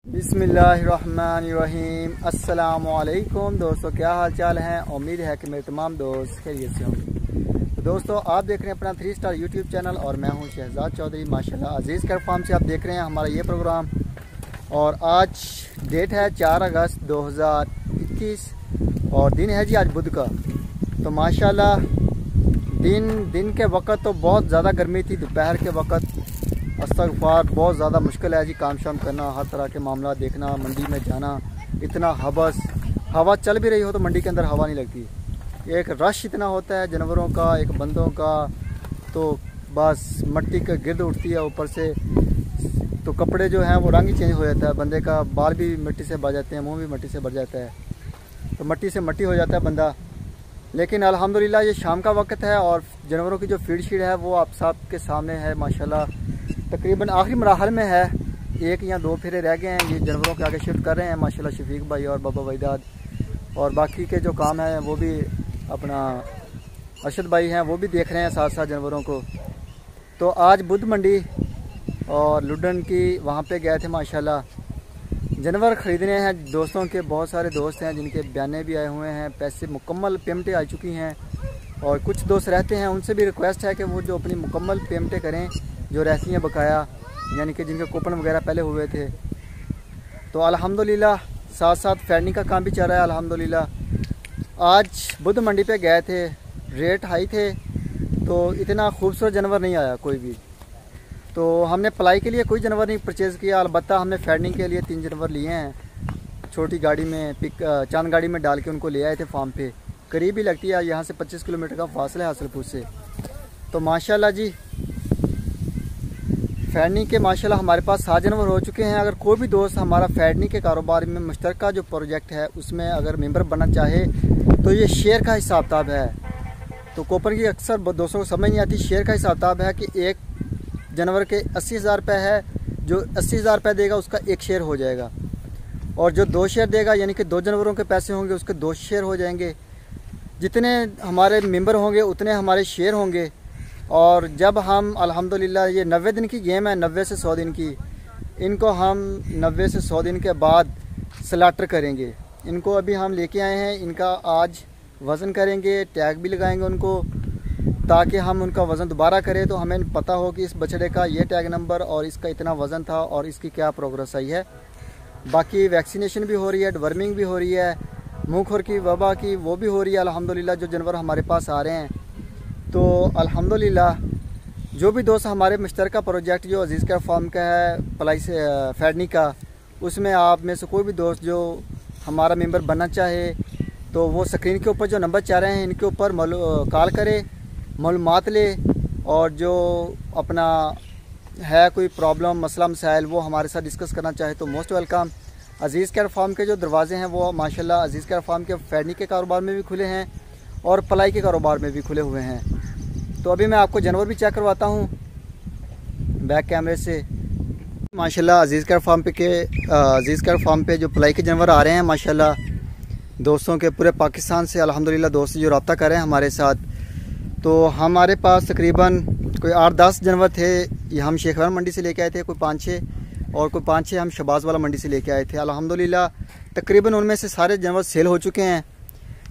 बिस्मिल्लाहिर्रहमानिर्रहीम। अस्सलामुअलैकुम दोस्तों, क्या हाल चाल हैं। उम्मीद है कि मेरे तमाम दोस्त खैरियत से होंगे। तो दोस्तों, आप देख रहे हैं अपना 3 स्टार यूट्यूब चैनल और मैं हूं शहजाद चौधरी। माशाल्लाह अजीज़ कैट फार्म से आप देख रहे हैं हमारा ये प्रोग्राम। और आज डेट है 4 अगस्त 2021 और दिन है जी आज बुध का। तो माशाल्लाह दिन के वक्त तो बहुत ज़्यादा गर्मी थी। दोपहर के वक्त अस्तगफार बहुत ज़्यादा मुश्किल है जी काम शाम करना, हर तरह के मामला देखना, मंडी में जाना, इतना हबस, हवा चल भी रही हो तो मंडी के अंदर हवा नहीं लगती। एक रश इतना होता है जानवरों का, एक बंदों का, तो बस मट्टी का गिरद उठती है ऊपर से। तो कपड़े जो हैं वो रंग ही चेंज हो जाता है, बंदे का बाल भी मिट्टी से भर जाते हैं, मुँह भी मिट्टी से भर जाता है, तो मट्टी से मट्टी हो जाता है बंदा। लेकिन अल्हम्दुलिल्लाह ये शाम का वक्त है और जानवरों की जो फीड शीड है वो आप सब के सामने है। माशाल्लाह तकरीबन आखिरी मराहल में है, 1 या 2 फेरे रह गए हैं। ये जानवरों के आगे शिफ्ट कर रहे हैं माशाल्लाह शफीक भाई और बाबा वहीदाद, और बाकी के जो काम है वो भी अपना अरशद भाई हैं, वो भी देख रहे हैं साथ साथ जानवरों को। तो आज बुध मंडी और लुडन की वहाँ पे गए थे माशाल्लाह जानवर ख़रीदने हैं। दोस्तों के बहुत सारे दोस्त हैं जिनके बयाने भी आए हुए हैं, पैसे मुकम्मल पेमेंटें आ चुकी हैं। और कुछ दोस्त रहते हैं, उनसे भी रिक्वेस्ट है कि वो जो अपनी मुकम्मल पेमेंटें करें जो रहती हैं बकाया, यानी कि जिनके कूपन वगैरह पहले हुए थे। तो अल्हम्दुलिल्लाह साथ साथ फैडनी का काम भी चल रहा है अल्हम्दुलिल्लाह। आज बुध मंडी पे गए थे, रेट हाई थे तो इतना खूबसूरत जानवर नहीं आया कोई भी। तो हमने पलाई के लिए कोई जानवर नहीं परचेज़ किया, अलबत्ता हमने फैडनी के लिए 3 जानवर लिए हैं। छोटी गाड़ी में चांद गाड़ी में डाल के उनको ले आए थे फार्म पे। करीब ही लगती है यहाँ से 25 किलोमीटर का फासला है हासिलपुर से। तो माशाल्लाह जी फैडनी के माशाल्लाह हमारे पास 7 जानवर हो चुके हैं। अगर कोई भी दोस्त हमारा फैडनी के कारोबार में मुश्तरका जो प्रोजेक्ट है उसमें अगर मेंबर बनना चाहे तो ये शेयर का हिसाब किताब है। तो कूपन की अक्सर दोस्तों को समझ नहीं आती। शेयर का हिसाब किताब है कि एक जानवर के 80,000 रुपये है, जो 80,000 रुपये देगा उसका 1 शेयर हो जाएगा, और जो 2 शेयर देगा यानी कि 2 जानवरों के पैसे होंगे उसके 2 शेयर हो जाएंगे। जितने हमारे मेंबर होंगे उतने हमारे शेयर होंगे। और जब हम अल्हम्दुलिल्लाह ये 90 दिन की गेम है, 90 से 100 दिन की, इनको हम 90 से 100 दिन के बाद स्लाटर करेंगे। इनको अभी हम लेके आए हैं, इनका आज वज़न करेंगे, टैग भी लगाएंगे उनको, ताकि हम उनका वज़न दोबारा करें तो हमें पता हो कि इस बछड़े का ये टैग नंबर और इसका इतना वज़न था और इसकी क्या प्रोग्रेस आई है। बाकी वैक्सीनेशन भी हो रही है, डवर्मिंग भी हो रही है, मुँह खुर की वबा की वो भी हो रही है अल्हम्दुलिल्लाह जो जानवर हमारे पास आ रहे हैं। तो अल्हम्दुलिल्लाह जो भी दोस्त हमारे मुश्तरका प्रोजेक्ट जो अजीज़ कैट फार्म का है पलाई से फैडनी का, उसमें आप में से कोई भी दोस्त जो हमारा मेंबर बनना चाहे तो वो स्क्रीन के ऊपर जो नंबर चाह रहे हैं इनके ऊपर कॉल करे, मालूमात ले, और जो अपना है कोई प्रॉब्लम मसला मसाइल वो हमारे साथ डिस्कस करना चाहे तो मोस्ट वेलकम। अजीज़ कैट फार्म के जो दरवाजे हैं वो माशाल्लाह अजीज़ कैट फार्म के फैडनी के कारोबार में भी खुले हैं और पलाई के कारोबार में भी खुले हुए हैं। तो अभी मैं आपको जानवर भी चेक करवाता हूँ बैक कैमरे से। माशाल्लाह अजीज़ कैट फार्म पे जो पलाई के जानवर आ रहे हैं माशाल्लाह दोस्तों के पूरे पाकिस्तान से अल्हम्दुलिल्लाह दोस्त जो रब्ता कर रहे हैं हमारे साथ। तो हमारे पास तकरीबन कोई 8-10 जानवर थे, ये हम शेखवान मंडी से लेके आए थे, कोई 5-6 और कोई 5-6 हम शबाज़ वाला मंडी से लेके आए थे। अल्हम्दुलिल्लाह तकरीबन उनमें से सारे जानवर सेल हो चुके हैं।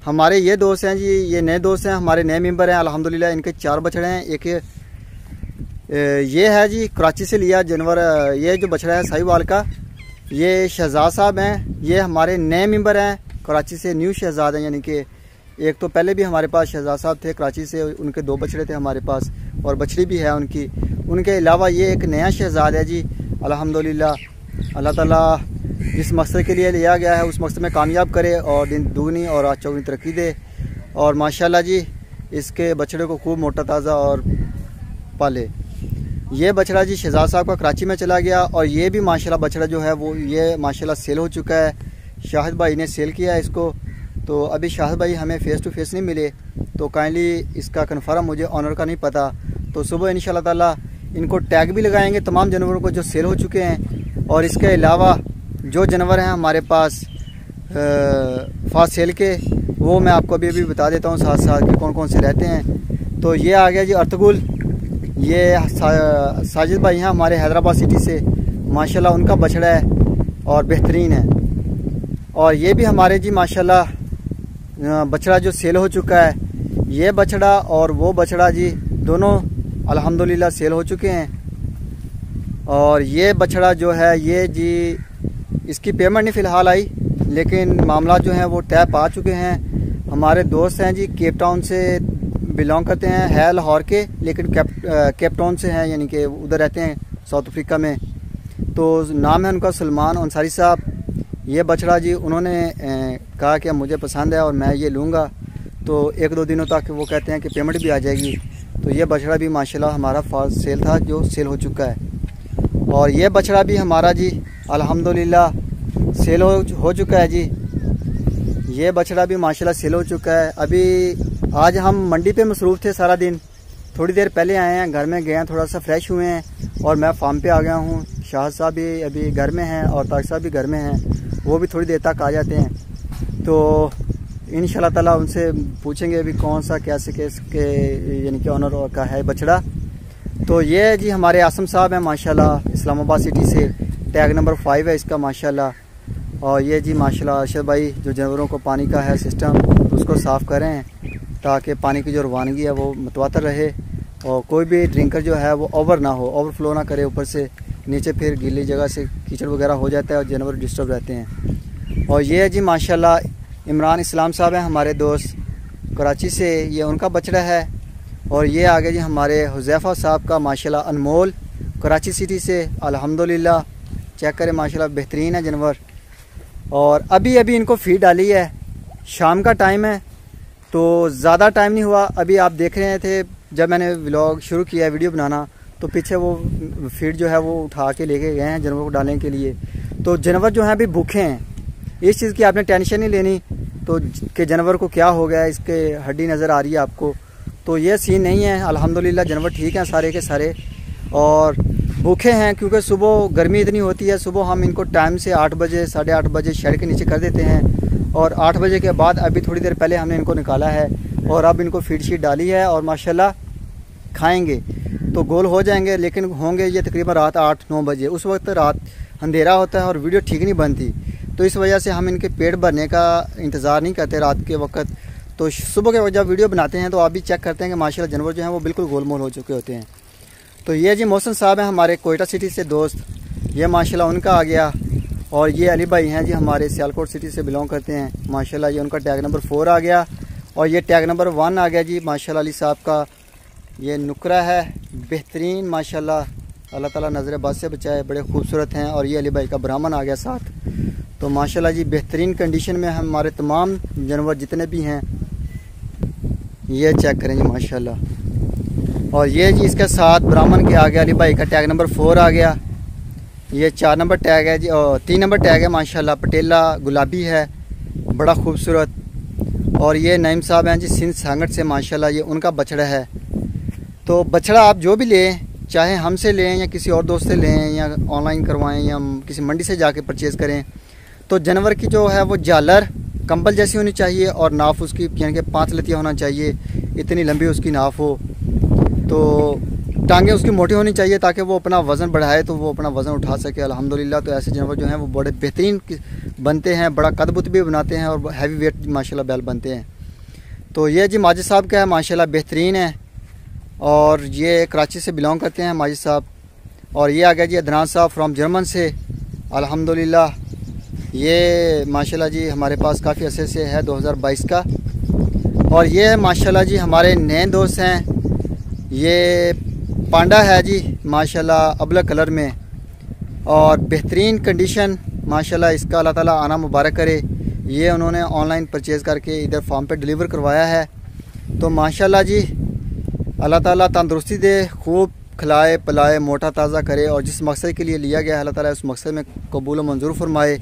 हमारे ये दोस्त हैं जी, ये नए दोस्त हैं, हमारे नए मेंबर हैं अल्हम्दुलिल्लाह। इनके 4 बछड़े हैं। एक ये है जी कराची से लिया जानवर, ये जो बछड़ा है साहिवाल का, ये शहजाद साहब हैं। ये हमारे नए मेंबर हैं कराची से, न्यू शहजाद हैं, यानी कि एक तो पहले भी हमारे पास शहजाद साहब थे कराची से, उनके 2 बछड़े थे हमारे पास और बछड़ी भी है उनकी। उनके अलावा ये एक नया शहजाद है जी अल्हम्दुलिल्लाह। अल्लाह ताला जिस मकसद के लिए लिया गया है उस मकसद में कामयाब करे और दिन दुगनी और आज चौगनी तरक्की दे। और माशाल्लाह जी इसके बछड़े को खूब मोटा ताज़ा और पाले। ये बछड़ा जी शहजाद साहब का कराची में चला गया और ये भी माशाल्लाह बछड़ा जो है वो ये माशाल्लाह सेल हो चुका है। शाहिद भाई ने सेल किया है इसको। तो अभी शाहिद भाई हमें फ़ेस टू फेस नहीं मिले, तो काइंडली इसका कन्फर्म मुझे ऑनर का नहीं पता। तो सुबह इंशाल्लाह ताला इनको टैग भी लगाएंगे तमाम जानवरों को जो सेल हो चुके हैं। और इसके अलावा जो जानवर हैं हमारे पास फास्ट सेल के, वो मैं आपको अभी बता देता हूँ साथ साथ कि कौन कौन से रहते हैं। तो ये आ गया जी अर्तुगरुल, ये साजिद भाई हैं हमारे हैदराबाद सिटी से, माशाल्लाह उनका बछड़ा है। और बेहतरीन है। और ये भी हमारे जी माशाल्लाह बछड़ा जो सेल हो चुका है, ये बछड़ा और वो बछड़ा जी दोनों अल्हम्दुलिल्लाह सेल हो चुके हैं। और ये बछड़ा जो है ये जी इसकी पेमेंट नहीं फ़िलहाल आई, लेकिन मामला जो है वो तय पा चुके हैं। हमारे दोस्त हैं जी केप टाउन से बिलोंग करते हैं, है लाहौर के लेकिन केप टाउन से हैं, यानी कि उधर रहते हैं साउथ अफ्रीका में। तो नाम है उनका सलमान अंसारी साहब। ये बछड़ा जी उन्होंने कहा कि मुझे पसंद है और मैं ये लूँगा, तो 1-2 दिनों तक वो कहते हैं कि पेमेंट भी आ जाएगी। तो ये बछड़ा भी माशाल्लाह हमारा फर्स्ट सेल था जो सेल हो चुका है। और ये बछड़ा भी हमारा जी अल्हम्दुलिल्लाह सेल हो चुका है जी। ये बछड़ा भी माशाल्लाह सेल हो चुका है। अभी आज हम मंडी पे मसरूफ़ थे सारा दिन, थोड़ी देर पहले आए हैं, घर में गए हैं, थोड़ा सा फ्रेश हुए हैं और मैं फार्म पे आ गया हूँ। शाह साहब भी अभी घर में हैं और तारिक साहब भी घर में हैं, वो भी थोड़ी देर तक आ जाते हैं। तो इंशाल्लाह ताला उनसे पूछेंगे अभी कौन सा कैसे के यानी कि ऑनर का है बछड़ा। तो ये जी हमारे आसम साहब हैं माशाल्लाह, इस्लामाबाद सिटी से, टैग नंबर 5 है इसका माशाल्लाह। और ये जी माशाल्लाह अरशद भाई जो जानवरों को पानी का है सिस्टम उसको साफ़ करें ताकि पानी की जो रवानगी है वो मुतवातर रहे और कोई भी ड्रिंकर जो है वो ओवर ना हो, ओवरफ्लो ना करे ऊपर से नीचे, फिर गीली जगह से कीचड़ वगैरह हो जाता है और जानवर डिस्टर्ब रहते हैं। और ये जी माशाल्लाह इमरान इस्लाम साहब हैं हमारे दोस्त कराची से, ये उनका बछड़ा है। और ये आगे जी हमारे हुज़ैफ़ा साहब का माशाल्लाह अनमोल कराची सिटी से, अल्हम्दुलिल्लाह चेक करें माशाल्लाह बेहतरीन है जानवर। और अभी अभी इनको फीड डाली है, शाम का टाइम है तो ज़्यादा टाइम नहीं हुआ। अभी आप देख रहे थे जब मैंने व्लॉग शुरू किया वीडियो बनाना, तो पीछे वो फीड जो है वो उठा के लेके गए हैं जानवर को डालने के लिए। तो जानवर जो हैं अभी भूखे हैं, इस चीज़ की आपने टेंशन नहीं लेनी तो कि जानवर को क्या हो गया, इसके हड्डी नज़र आ रही है आपको, तो ये सीन नहीं है। अल्हम्दुलिल्लाह जानवर ठीक हैं सारे के सारे और भूखे हैं, क्योंकि सुबह गर्मी इतनी होती है। सुबह हम इनको टाइम से 8 बजे 8:30 बजे शेड के नीचे कर देते हैं और 8 बजे के बाद अभी थोड़ी देर पहले हमने इनको निकाला है और अब इनको फीड शीट डाली है और माशाल्लाह खाएंगे तो गोल हो जाएंगे, लेकिन होंगे ये तकरीबन रात 8-9 बजे। उस वक्त रात अंधेरा होता है और वीडियो ठीक नहीं बनती, तो इस वजह से हम इनके पेट भरने का इंतज़ार नहीं करते रात के वक्त। तो सुबह के वक्त जब वीडियो बनाते हैं तो आप भी चेक करते हैं कि माशाल्लाह जानवर जो हैं वो बिल्कुल गोलमोल हो चुके होते हैं। तो ये जी मोहसिन साहब हैं हमारे कोयटा सिटी से दोस्त, ये माशाल्लाह उनका आ गया। और ये अली भाई हैं जी हमारे सियालकोट सिटी से बिलोंग करते हैं माशाल्लाह, ये उनका टैग नंबर 4 आ गया। और ये टैग नंबर 1 आ गया जी माशाल्लाह अली साहब का। ये नुकरा है बेहतरीन माशाल्लाह, अल्लाह ताला नज़र बद से बचाए, बड़े खूबसूरत हैं। और ये अली भाई का ब्राह्मण आ गया साथ। तो माशाल्लाह जी बेहतरीन कंडीशन में हमारे तमाम जानवर जितने भी हैं ये चेक करें जी माशाल्लाह। और ये जी इसके साथ ब्राह्मण के आ गया अली भाई का टैग नंबर 4 आ गया। ये 4 नंबर टैग है जी, और 3 नंबर टैग है माशाल्लाह, पटेला गुलाबी है, बड़ा खूबसूरत। और ये नईम साहब हैं जी सिंध सांगट से माशाल्लाह, ये उनका बछड़ा है। तो बछड़ा आप जो भी लें, चाहे हमसे लें या किसी और दोस्त से लें या ऑनलाइन करवाएं या किसी मंडी से जाके परचेज़ करें, तो जानवर की जो है वो जालर कंबल जैसी होनी चाहिए और नाफ उसकी यानी कि 5 लतिया होना चाहिए, इतनी लंबी उसकी नाफ हो। तो टांगें उसकी मोटी होनी चाहिए ताकि वो अपना वज़न बढ़ाए, तो वो अपना वज़न उठा सके अल्हम्दुलिल्लाह। तो ऐसे जानवर जो हैं वो बड़े बेहतरीन बनते हैं, बड़ा कदबुत भी बनाते हैं और हैवी वेट माशाल्लाह बैल बनते हैं। तो ये जी माजिद साहब का है माशाल्लाह बेहतरीन है और ये कराची से बिलोंग करते हैं माजिद साहब। और ये आ गया जी अदनान साहब फ्रॉम जर्मन से, अल्हम्दुलिल्लाह ये माशाल्लाह जी हमारे पास काफ़ी अरसे से है, 2022 का। और ये माशाल्लाह जी हमारे नए दोस्त हैं, ये पांडा है जी माशाल्लाह अबलग कलर में और बेहतरीन कंडीशन माशाल्लाह, इसका अल्लाह ताला आना मुबारक करे। ये उन्होंने ऑनलाइन परचेज़ करके इधर फार्म पे डिलीवर करवाया है। तो माशाल्लाह जी अल्लाह ताला तंदुरुस्ती दे, खूब खिलाए पिलाए, मोटा ताज़ा करे और जिस मकसद के लिए लिया गया है अल्लाह ताला उस मकसद में कबूल व मंजूर फरमाए।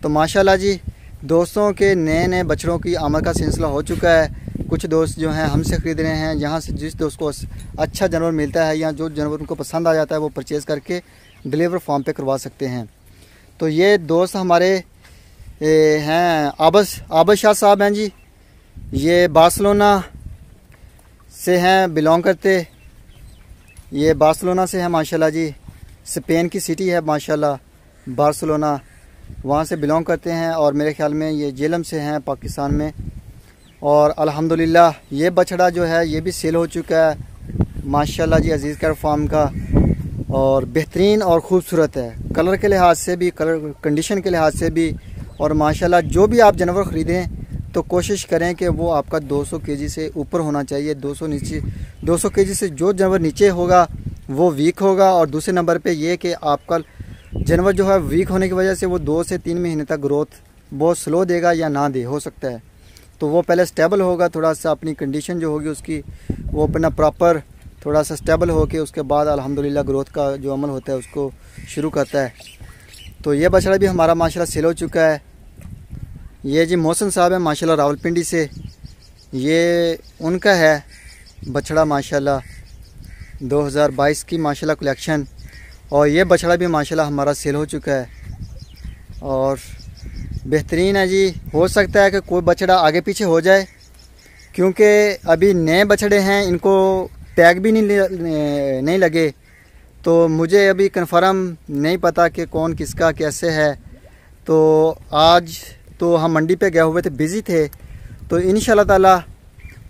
तो माशाल्लाह जी दोस्तों के नए नए बछड़ों की आमद का सिलसिला हो चुका है। कुछ दोस्त जो हैं हमसे ख़रीद रहे हैं, जहाँ से जिस दोस्त को अच्छा जानवर मिलता है या जो जानवर उनको पसंद आ जाता है वो परचेज़ करके डिलीवर फार्म पे करवा सकते हैं। तो ये दोस्त हमारे हैं आबद शाह साहब हैं जी, ये बार्सिलोना से हैं बिलोंग करते, ये बार्सिलोना से है माशाल्लाह जी, स्पेन की सिटी है माशाल्लाह बार्सिलोना। वहाँ से बिलोंग करते हैं और मेरे ख्याल में ये जेलम से हैं पाकिस्तान में। और अल्हम्दुलिल्लाह ये बछड़ा जो है ये भी सेल हो चुका है माशाल्लाह जी अजीज़ केयर फार्म का। और बेहतरीन और ख़ूबसूरत है, कलर के लिहाज से भी, कलर कंडीशन के लिहाज से भी। और माशाल्लाह जो भी आप जानवर ख़रीदें तो कोशिश करें कि वो आपका 200 केजी से ऊपर होना चाहिए। 200 केजी से जो जानवर नीचे होगा वो वीक होगा। और दूसरे नंबर पे ये कि आपका जानवर जो है वीक होने की वजह से वो 2 से 3 महीने तक ग्रोथ बहुत स्लो देगा या ना दे, हो सकता है। तो वो पहले स्टेबल होगा, थोड़ा सा अपनी कंडीशन जो होगी उसकी वो अपना प्रॉपर थोड़ा सा स्टेबल होके उसके बाद अल्हम्दुलिल्लाह ग्रोथ का जो अमल होता है उसको शुरू करता है। तो ये बछड़ा भी हमारा माशाल्लाह सेल हो चुका है। ये जी मोहसिन साहब है माशाल्लाह रावलपिंडी से, ये उनका है बछड़ा माशाल्लाह 2022 की माशाल्लाह कलेक्शन। और ये बछड़ा भी माशाल्लाह हमारा सेल हो चुका है और बेहतरीन है जी। हो सकता है कि कोई बछड़ा आगे पीछे हो जाए क्योंकि अभी नए बछड़े हैं, इनको टैग भी नहीं लगे, तो मुझे अभी कंफर्म नहीं पता कि कौन किसका कैसे है। तो आज तो हम मंडी पे गए हुए थे, बिज़ी थे, तो इंशाल्लाह ताला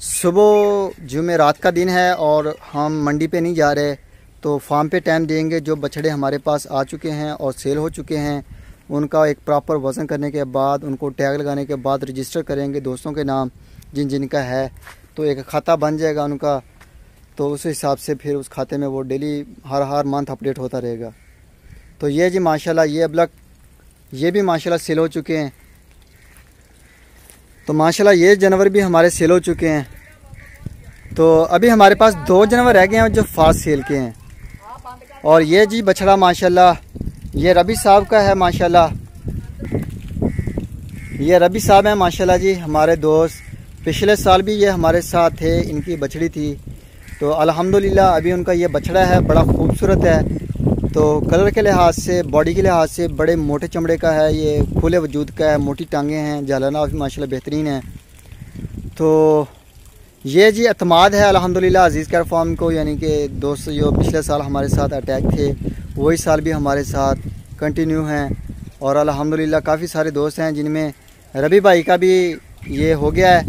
सुबह जुमे रात का दिन है और हम मंडी पे नहीं जा रहे, तो फार्म पे टाइम देंगे। जो बछड़े हमारे पास आ चुके हैं और सेल हो चुके हैं उनका एक प्रॉपर वज़न करने के बाद, उनको टैग लगाने के बाद रजिस्टर करेंगे दोस्तों के नाम जिन जिनका है, तो एक खाता बन जाएगा उनका। तो उस हिसाब से फिर उस खाते में वो डेली हर मंथ अपडेट होता रहेगा। तो ये जी माशाल्लाह ये अबलक ये भी माशाल्लाह सेल हो चुके हैं। तो माशाल्लाह ये जानवर भी हमारे सेल हो चुके हैं। तो अभी हमारे पास 2 जानवर रह गए हैं जो फास्ट सेल के हैं। और ये जी बछड़ा माशाल्लाह ये रबी साहब का है माशाल्लाह, ये रबी साहब हैं माशाल्लाह जी हमारे दोस्त। पिछले साल भी ये हमारे साथ थे, इनकी बछड़ी थी। तो अल्हम्दुलिल्लाह अभी उनका ये बछड़ा है, बड़ा खूबसूरत है। तो कलर के लिहाज से, बॉडी के लिहाज से बड़े मोटे चमड़े का है, ये खुले वजूद का है, मोटी टांगें हैं, जालना भी माशाल्लाह बेहतरीन है। तो ये जी अतमाद है अल्हम्दुलिल्लाह अजीज़ केयर फार्म को, यानी कि दोस्त जो पिछले साल हमारे साथ अटैक थे वही साल भी हमारे साथ कंटिन्यू हैं। और अल्हम्दुलिल्लाह काफ़ी सारे दोस्त हैं जिनमें रबी भाई का भी ये हो गया है।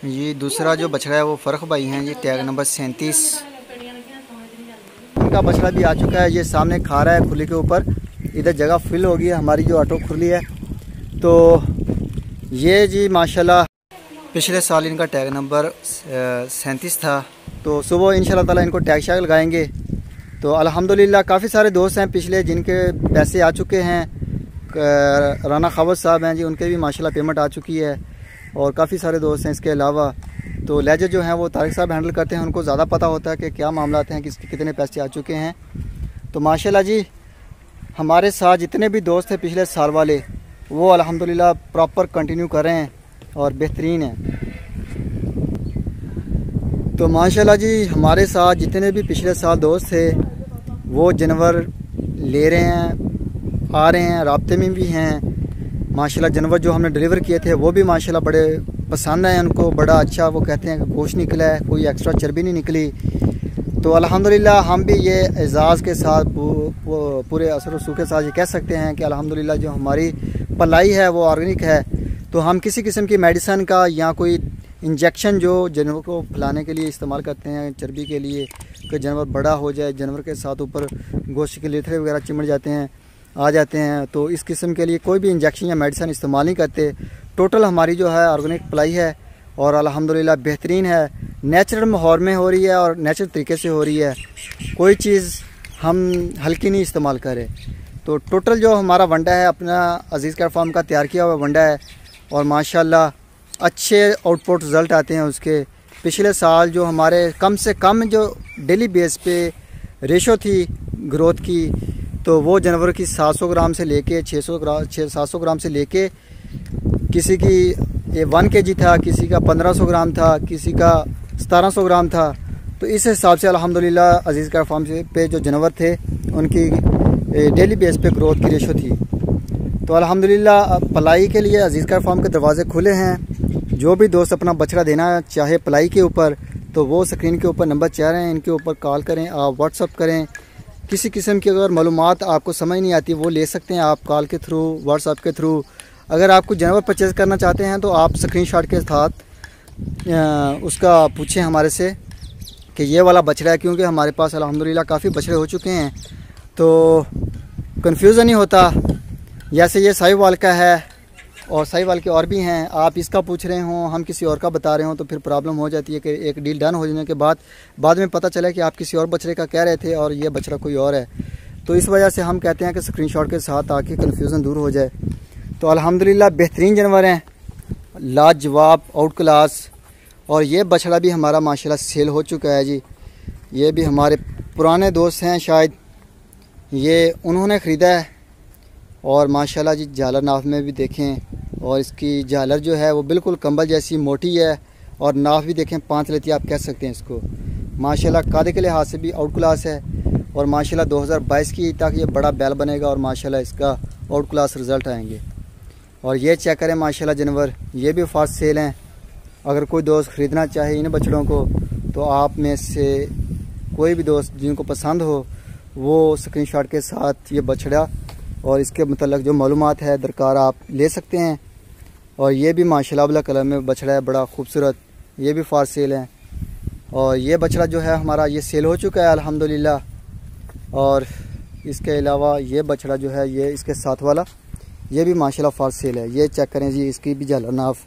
ये दूसरा जो बछड़ा है वो फ़र्क भाई हैं, ये टैग नंबर 37, उनका बछड़ा भी आ चुका है। ये सामने खा रहा है खुली के ऊपर, इधर जगह फिल हो गई है हमारी जो ऑटो खुली है। तो ये जी माशाल्लाह पिछले साल इनका टैग नंबर 37 था। तो सुबह इंशाल्लाह ताला इनको टैग शैग लगाएंगे। तो अल्हम्दुलिल्लाह काफ़ी सारे दोस्त हैं पिछले जिनके पैसे आ चुके हैं। राना खबर साहब हैं जी, उनके भी माशाल्लाह पेमेंट आ चुकी है। और काफ़ी सारे दोस्त हैं इसके अलावा। तो लेजर जो हैं वो तारिक साहब हैंडल करते हैं, उनको ज़्यादा पता होता है कि क्या मामला हैं, कितने पैसे आ चुके हैं। तो माशाल्लाह जी हमारे साथ जितने भी दोस्त थे पिछले साल वाले वो अल्हम्दुलिल्लाह प्रॉपर कंटिन्यू कर रहे हैं और बेहतरीन है। तो माशाल्लाह जी हमारे साथ जितने भी पिछले साल दोस्त थे वो जानवर ले रहे हैं, आ रहे हैं, राब्ते में भी हैं माशाल्लाह। जानवर जो हमने डिलीवर किए थे वो भी माशाल्लाह बड़े पसंद आए उनको, बड़ा अच्छा वो कहते हैं कि गोश्त निकला है, कोई एक्स्ट्रा चर्बी नहीं निकली। तो अल्हम्दुलिल्लाह हम भी ये एजाज़ के साथ पूरे असर रसूख के साथ ये कह सकते हैं कि अल्हम्दुलिल्लाह जो हमारी पलाई है वो ऑर्गेनिक है। तो हम किसी किस्म की मेडिसन का या कोई इंजेक्शन जो जानवर को फैलाने के लिए इस्तेमाल करते हैं चर्बी के लिए कि जानवर बड़ा हो जाए, जानवर के साथ ऊपर गोश्त के लेथड़े वगैरह चिमड़ जाते हैं, आ जाते हैं, तो इस किस्म के लिए कोई भी इंजेक्शन या मेडिसिन इस्तेमाल नहीं करते। टोटल हमारी जो है ऑर्गेनिक पलाई है और अल्हम्दुलिल्लाह बेहतरीन है, नेचुरल माहौल में हो रही है और नेचुरल तरीके से हो रही है, कोई चीज़ हम हल्की नहीं इस्तेमाल करें। तो टोटल जो हमारा वंडा है अपना अजीज़ केयर फार्म का तैयार किया हुआ वंडा है और माशाल्लाह अच्छे आउटपुट रिज़ल्ट आते हैं उसके। पिछले साल जो हमारे कम से कम जो डेली बेस पे रेशो थी ग्रोथ की, तो वो जानवर की 700 ग्राम से लेके 700 ग्राम से लेके किसी की 1 kg था, किसी का 1500 ग्राम था, किसी का 1700 ग्राम था। तो इस हिसाब से अल्हम्दुलिल्लाह अजीज़ केयर फार्म पे जो जानवर थे उनकी डेली बेस पे ग्रोथ की रेशो थी। तो अल्हम्दुलिल्लाह पलाई के लिए अजीज़ केयर फार्म के दरवाज़े खुले हैं। जो भी दोस्त अपना बछड़ा देना चाहे पलाई के ऊपर तो वो स्क्रीन के ऊपर नंबर चाह रहे हैं, इनके ऊपर कॉल करें, आप व्हाट्सअप करें किसी किस्म की अगर मालूमात आपको समझ नहीं आती वो ले सकते हैं आप कॉल के थ्रू, व्हाट्सएप के थ्रू। अगर आप कुछ जानवर परचेज़ करना चाहते हैं तो आप स्क्रीनशॉट के साथ उसका पूछें हमारे से कि ये वाला बछड़ा है, क्योंकि हमारे पास अल्हम्दुलिल्लाह काफ़ी बछड़े हो चुके हैं तो कन्फ्यूज़न नहीं होता। जैसे ये साहिवाल का है और साहिवाल के और भी हैं, आप इसका पूछ रहे हों, हम किसी और का बता रहे हों तो फिर प्रॉब्लम हो जाती है कि एक डील डन हो जाने के बाद में पता चला कि आप किसी और बछड़े का कह रहे थे और ये बछड़ा कोई और है। तो इस वजह से हम कहते हैं कि स्क्रीनशॉट के साथ आके कन्फ्यूज़न दूर हो जाए। तो अल्हम्दुलिल्लाह बेहतरीन जानवर हैं, लाजवाब, आउट क्लास। और ये बछड़ा भी हमारा माशाल्लाह सेल हो चुका है जी। ये भी हमारे पुराने दोस्त हैं शायद, ये उन्होंने ख़रीदा है। और माशाल्लाह जी झालर नाफ में भी देखें, और इसकी झालर जो है वो बिल्कुल कंबल जैसी मोटी है, और नाफ भी देखें 5 लेती आप कह सकते हैं इसको। माशाल्लाह कादे के लिहाज से भी आउट क्लास है, और माशाल्लाह 2022 की तक ये बड़ा बैल बनेगा और माशाल्लाह इसका आउट क्लास रिज़ल्ट आएंगे। और ये चेक करें माशाल्लाह जानवर, ये भी फास्ट सेल हैं। अगर कोई दोस्त ख़रीदना चाहे इन बछड़ों को तो आप में से कोई भी दोस्त जिनको पसंद हो वो स्क्रीनशॉट के साथ ये बछड़ा और इसके मतलब जो मालूमात है दरकार आप ले सकते हैं। और ये भी माशाल्लाह ब्लैक कलर में बछड़ा है, बड़ा खूबसूरत, ये भी फास्ट सेल है। और ये बछड़ा जो है हमारा ये सेल हो चुका है अल्हम्दुलिल्लाह। और इसके अलावा ये बछड़ा जो है ये इसके साथ वाला ये भी माशाल्लाह फास्ट सेल है। ये चेक करें जी, इसकी भी झालर नाफ।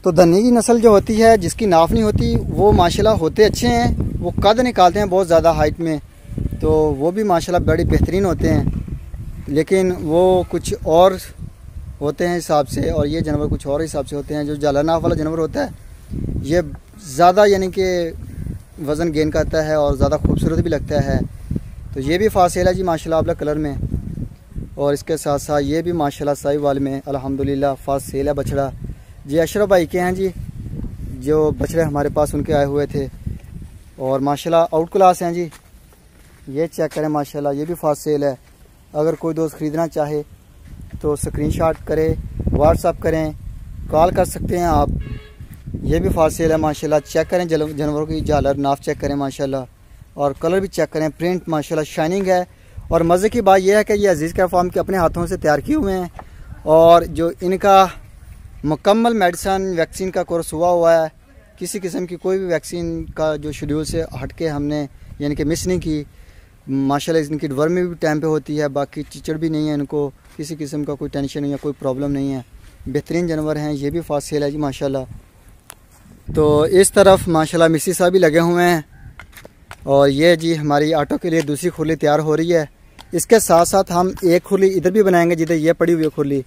तो धन्नी की नस्ल जो होती है जिसकी नाफ नहीं होती वो माशाल्लाह होते अच्छे हैं, वो कद निकालते हैं बहुत ज़्यादा हाइट में, तो वो भी माशाल्लाह बड़ी बेहतरीन होते हैं। लेकिन वो कुछ और होते हैं हिसाब से, और ये जानवर कुछ और हिसाब से होते हैं। जो झालर नाफ वाला जानवर होता है ये ज़्यादा यानी कि वज़न गेन करता है और ज़्यादा खूबसूरत भी लगता है। तो ये भी फास्ट सेल है जी माशाल्लाह ब्लैक कलर में। और इसके साथ साथ ये भी माशाल्लाह साहिवाल में अल्हम्दुलिल्लाह फास्ट सेल है बछड़ा। जी अशरफ भाई के हैं जी, जो बछड़े हमारे पास उनके आए हुए थे, और माशाल्लाह आउट क्लास हैं जी। ये चेक करें माशाल्लाह, ये भी फास्ट सेल है। अगर कोई दोस्त ख़रीदना चाहे तो स्क्रीनशॉट करें, व्हाट्सअप करें, कॉल कर सकते हैं आप। ये भी फास्ट सेल है माशाल्लाह। चेक करें जानवरों की झालर नाफ चेक करें माशाल्लाह, और कलर भी चेक करें, प्रिंट माशाल्लाह शाइनिंग है। और मज़े की बात यह है कि ये अजीज़ कैट फार्म के अपने हाथों से तैयार किए हुए हैं, और जो इनका मुकम्मल मेडिसन वैक्सीन का कोर्स हुआ है। किसी किस्म की कोई भी वैक्सीन का जो शेड्यूल से हट के हमने यानी कि मिस नहीं की। माशाल्लाह इनकी डिवर्मी भी टाइम पे होती है, बाकी चिचड़ भी नहीं है, इनको किसी किस्म का कोई टेंशन नहीं है, कोई प्रॉब्लम नहीं है। बेहतरीन जानवर हैं, ये भी फास्ट सेल है जी माशाल्लाह। तो इस तरफ माशाल्लाह मिस्सी साहब भी लगे हुए हैं, और ये जी हमारी ऑटो के लिए दूसरी खुली तैयार हो रही है। इसके साथ साथ हम एक खुली इधर भी बनाएंगे जिधर ये पड़ी हुई है खुली।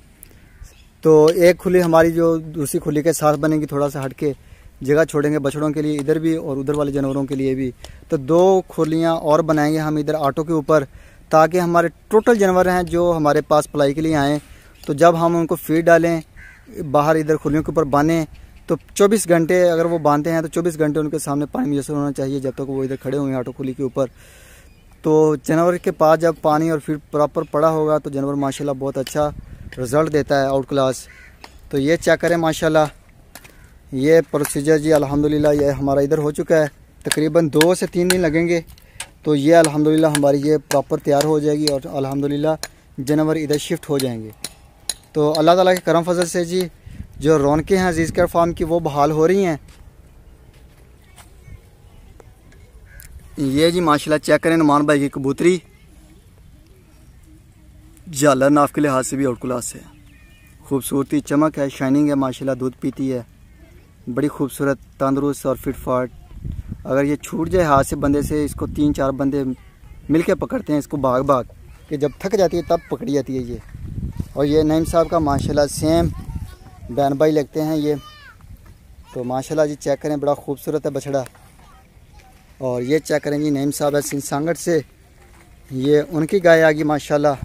तो एक खुली हमारी जो दूसरी खुली के साथ बनेगी, थोड़ा सा हट के जगह छोड़ेंगे बछड़ों के लिए इधर भी और उधर वाले जानवरों के लिए भी। तो 2 खुलियाँ और बनाएंगे हम इधर ऑटो के ऊपर, ताकि हमारे टोटल जानवर हैं जो हमारे पास पलाई के लिए आएँ, तो जब हम उनको फीड डालें बाहर इधर खुलियों के ऊपर बांधें तो 24 घंटे अगर वो बांधते हैं तो 24 घंटे उनके सामने पानी मुयसर होना चाहिए जब तक वो इधर खड़े हुए हैं ऑटो खुली के ऊपर। तो जानवर के पास जब पानी और फीड प्रॉपर पड़ा होगा तो जानवर माशाल्लाह बहुत अच्छा रिज़ल्ट देता है, आउट क्लास। तो ये चेक करें माशाल्लाह, ये प्रोसीजर जी अल्हम्दुलिल्लाह ये हमारा इधर हो चुका है। तकरीबन 2 से 3 दिन लगेंगे, तो ये अल्हम्दुलिल्लाह हमारी ये प्रॉपर तैयार हो जाएगी और अल्हम्दुलिल्लाह जानवर इधर शिफ्ट हो जाएंगे। तो अल्लाह ताला के करम फजल से जी जो रौनकें हैं अजीज़ कैट फार्म की वो बहाल हो रही हैं। ये जी माशाल्लाह चेक करें नुमान भाई की कबूतरी, झालर नाफ के लिहाज से भी आउट क्लास है, खूबसूरती चमक है, शाइनिंग है माशाल्लाह, दूध पीती है, बड़ी खूबसूरत, तंदुरुस्त और फिट फाट। अगर ये छूट जाए हाथ से बंदे से, इसको 3-4 बंदे मिलके पकड़ते हैं इसको भाग भाग के, जब थक जाती है तब पकड़ी जाती है ये। और ये नईम साहब का माशाल्लाह सेम बैन भाई लगते हैं ये। तो माशाल्लाह जी चेक करें, बड़ा खूबसूरत है बछड़ा। और ये चेक करें जी नईम साहब है सिंसांगट से, ये उनकी गाय आ गई माशाल्लाह,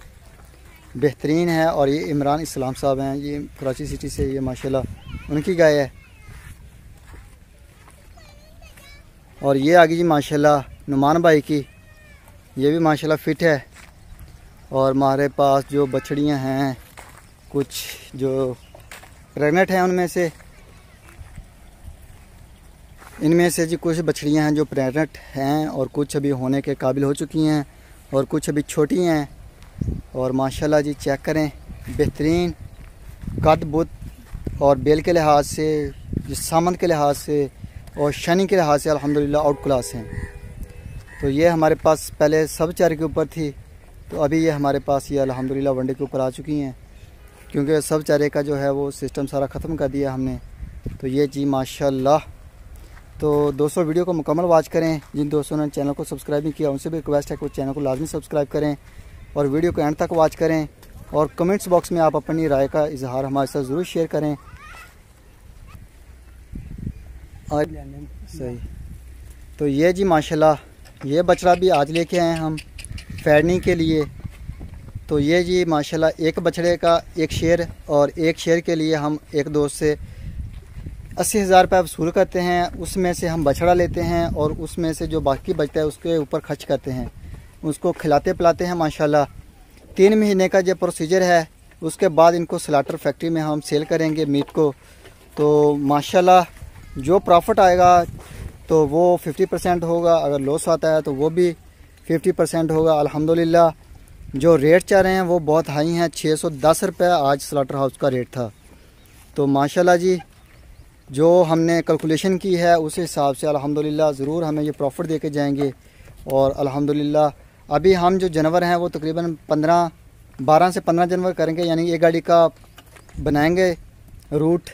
बेहतरीन है। और ये इमरान इस्लाम साहब हैं, ये कराची सिटी से, ये माशाल्लाह उनकी गाय है। और ये आ गई जी माशाल्लाह नुमान भाई की, ये भी माशाल्लाह फिट है। और हमारे पास जो बछड़ियाँ हैं कुछ जो प्रेग्नेंट हैं उनमें से इनमें से जी कुछ बछड़ियाँ हैं जो प्रेग्नेंट हैं और कुछ अभी होने के काबिल हो चुकी हैं और कुछ अभी छोटी हैं। और माशाल्लाह जी चेक करें, बेहतरीन कद बुत और बेल के लिहाज से, सामन के लिहाज से और शनी के लिहाज से अल्हम्दुलिल्लाह आउट क्लास हैं। तो ये हमारे पास पहले सब चारे के ऊपर थी, तो अभी ये हमारे पास ये अल्हम्दुलिल्लाह वनडे के ऊपर आ चुकी हैं, क्योंकि सब चारे का जो है वो सिस्टम सारा ख़त्म कर दिया हमने। तो ये जी माशाल्लाह। तो दोस्तों वीडियो को मुकम्मल वॉच करें। जिन दोस्तों ने चैनल को सब्सक्राइब नहीं किया उनसे भी रिक्वेस्ट है कि वो चैनल को लाजमी सब्सक्राइब करें और वीडियो को एंड तक वॉच करें। और कमेंट्स बॉक्स में आप अपनी राय का इजहार हमारे साथ ज़रूर शेयर करें। और सही, तो ये जी माशाल्लाह ये बछड़ा भी आज लेके आए हम फैडनी के लिए। तो ये जी माशाल्लाह एक बछड़े का एक शेर, और एक शेर के लिए हम एक दोस्त से 80,000 रुपये वसूल करते हैं। उसमें से हम बछड़ा लेते हैं और उसमें से जो बाकी बचता है उसके ऊपर खर्च करते हैं, उसको खिलाते पिलाते हैं माशाल्लाह। 3 महीने का जो प्रोसीजर है, उसके बाद इनको स्लाटर फैक्ट्री में हम सेल करेंगे मीट को। तो माशाल्लाह जो प्रॉफिट आएगा तो वो 50% होगा, अगर लॉस आता है तो वो भी 50% होगा। अल्हम्दुलिल्लाह जो रेट चल रहे हैं वो बहुत हाई हैं। 610 रुपये आज स्लाटर हाउस का रेट था। तो माशाल्लाह जी जो हमने कैलकुलेशन की है उस हिसाब से अल्हम्दुलिल्लाह ज़रूर हमें ये प्रॉफिट दे के जाएंगे। और अल्हम्दुलिल्लाह अभी हम जो जानवर हैं वो तकरीबन 12 से 15 जानवर करेंगे, यानी एक गाड़ी का बनाएंगे रूट,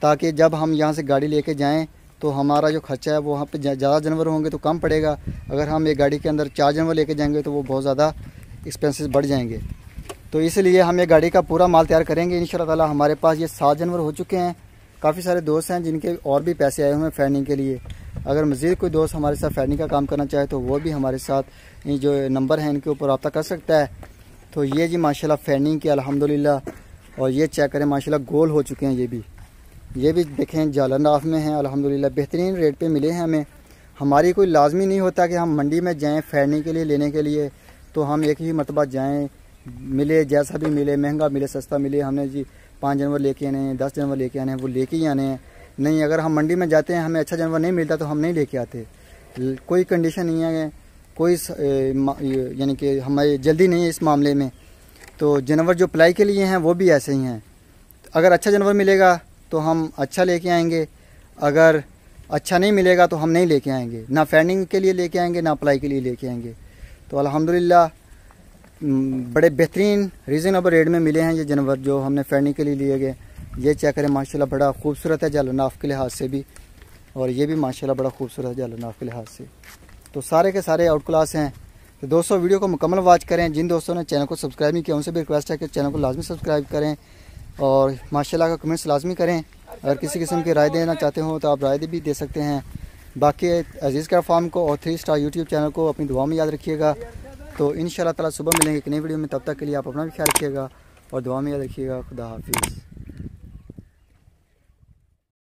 ताकि जब हम यहाँ से गाड़ी लेके जाएं तो हमारा जो खर्चा है वो वहाँ पे ज़्यादा जानवर होंगे तो कम पड़ेगा। अगर हम एक गाड़ी के अंदर 4 जानवर लेके जाएंगे तो वो बहुत ज़्यादा एक्सपेंसेस बढ़ जाएंगे। तो इसलिए हम ये गाड़ी का पूरा माल तैयार करेंगे इंशाअल्लाह ताला। हमारे पास ये 7 जानवर हो चुके हैं। काफ़ी सारे दोस्त हैं जिनके और भी पैसे आए हुए हैं फैडनिंग के लिए। अगर मज़ीद कोई दोस्त हमारे साथ फैडनिंग का काम करना चाहे तो वो भी हमारे साथ ये जो नंबर है इनके ऊपर रब्ता कर सकता है। तो ये जी माशाल्लाह फैडनिंग की अल्हम्दुलिल्लाह। और ये चेक करें माशाल्लाह गोल हो चुके हैं। ये भी देखें जालंदाफ में हैं अल्हम्दुलिल्लाह। बेहतरीन रेट पे मिले हैं हमें। हमारी कोई लाजमी नहीं होता कि हम मंडी में जाएँ फैडनिंग के लिए लेने के लिए, तो हम एक ही मरतबा जाएँ, मिले जैसा भी मिले, महंगा मिले सस्ता मिले, हमने जी 5 जानवर लेके आने हैं, 10 जानवर लेके आने हैं, वो लेके ही आने हैं। नहीं, अगर हम मंडी में जाते हैं हमें अच्छा जानवर नहीं मिलता तो हम नहीं लेके आते। कोई कंडीशन नहीं है, कोई यानी कि हमें जल्दी नहीं है इस मामले में। तो जानवर जो पलाई के लिए हैं वो भी ऐसे ही हैं। अगर अच्छा जानवर मिलेगा तो हम अच्छा लेके आएंगे, अगर अच्छा नहीं मिलेगा तो हम नहीं लेके आएंगे, ना फैडनिंग के लिए लेके आएंगे ना पलाई के लिए लेके आएंगे। तो अल्हम्दुलिल्लाह बड़े बेहतरीन रीज़नेबल रेट में मिले हैं ये जानवर जो हमने फैडनिंग के लिए लिए गए। ये चेक करें माशाल्लाह बड़ा खूबसूरत है जालनाफ के लिहाज से भी, और ये भी माशाल्लाह बड़ा खूबसूरत है जालनाफ के लिहाज से। तो सारे के सारे आउट क्लास हैं। तो दोस्तों वीडियो को मुकम्मल वॉच करें। जिन दोस्तों ने चैनल को सब्सक्राइब नहीं किया उनसे भी रिक्वेस्ट है कि चैनल को लाजमी सब्सक्राइब करें और माशाल्लाह का कमेंट्स लाजमी करें। अगर किसी किस्म की राय देना चाहते हो तो आप राय भी दे सकते हैं। बाकी अजीज़ का फार्म को और 3 स्टार यूट्यूब चैनल को अपनी दुआ में याद रखिएगा। तो इंशाअल्लाह ताला सुबह मिलेंगे एक नई वीडियो में। तब तक के लिए आप अपना भी ख्याल रखिएगा और दुआ में याद रखिएगा। खुदा हाफिज़।